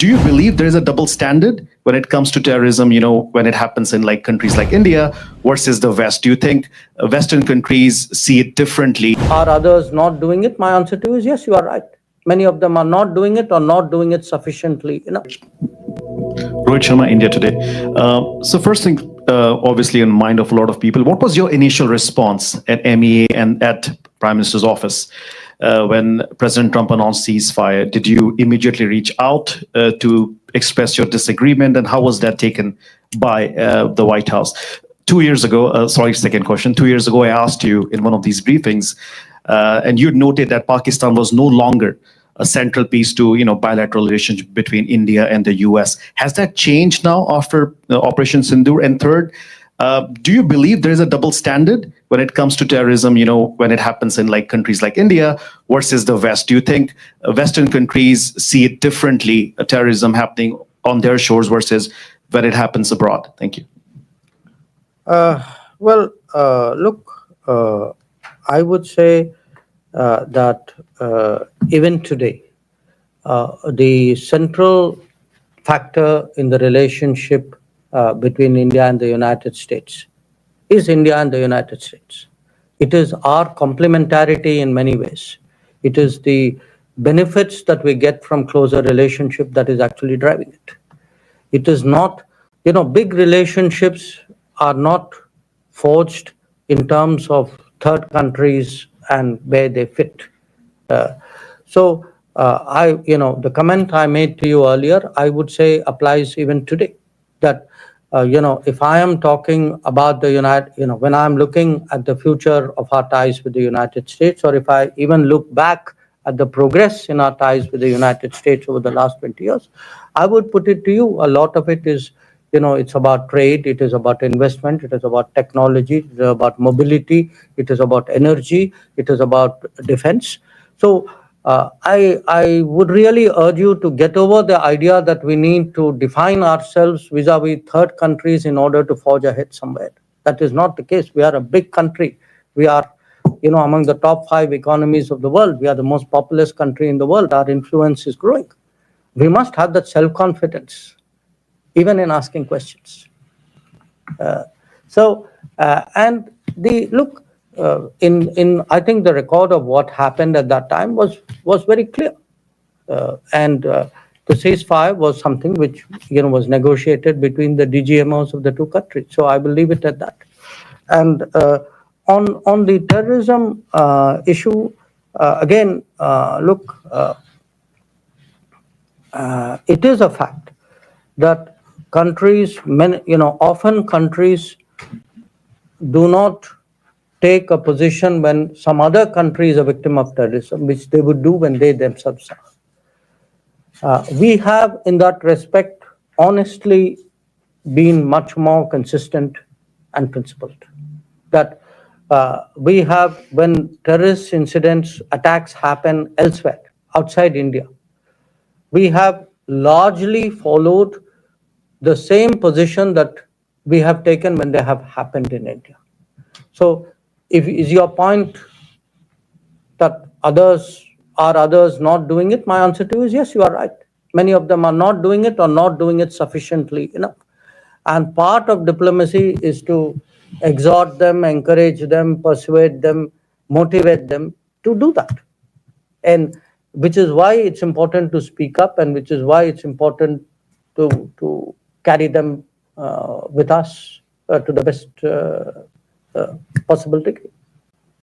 Do you believe there is a double standard when it comes to terrorism, when it happens in like countries like India versus the West? Do you think Western countries see it differently? Are others not doing it? My answer to you is yes, you are right. Many of them are not doing it or not doing it sufficiently enough. Rohit Sharma, India Today. So first thing, obviously in mind of a lot of people, what was your initial response at MEA and at Prime Minister's office when President Trump announced ceasefire? Did you immediately reach out to express your disagreement, and how was that taken by the White House? 2 years ago, second question. 2 years ago, I asked you in one of these briefings, and you noted that Pakistan was no longer a central piece to bilateral relationship between India and the US. Has that changed now after Operation Sindoor? And third, do you believe there is a double standard when it comes to terrorism, when it happens in like countries like India versus the West? Do you think Western countries see it differently, terrorism happening on their shores versus when it happens abroad? Thank you. I would say that even today, the central factor in the relationship between India and the United States is India and the United States. It is our complementarity in many ways. It is the benefits that we get from closer relationship that is actually driving it. It is not, big relationships are not forged in terms of third countries and where they fit. The comment I made to you earlier, I would say applies even today. That, if I am talking about the when I'm looking at the future of our ties with the United States, or if I even look back at the progress in our ties with the United States over the last 20 years, I would put it to you, a lot of it is, it's about trade, it is about investment, it is about technology, it is about mobility, it is about energy, it is about defense. So I would really urge you to get over the idea that we need to define ourselves vis-a-vis third countries in order to forge ahead somewhere. That is not the case. We are a big country. We are, among the top 5 economies of the world. We are the most populous country in the world. Our influence is growing. We must have that self-confidence, even in asking questions. I think the record of what happened at that time was very clear. The ceasefire was something which was negotiated between the DGMOs of the two countries. So I will leave it at that. And on the terrorism issue, it is a fact that countries, often countries do not take a position when some other country is a victim of terrorism, which they would do when they themselves are. We have, in that respect, honestly been much more consistent and principled. That we have, when terrorist incidents, attacks happen elsewhere, outside India, we have largely followed the same position that we have taken when they have happened in India. So, is your point that others not doing it? My answer to you is yes, you are right. Many of them are not doing it or not doing it sufficiently enough. And part of diplomacy is to exhort them, encourage them, persuade them, motivate them to do that. And which is why it's important to speak up, and which is why it's important to carry them with us to the best possible degree.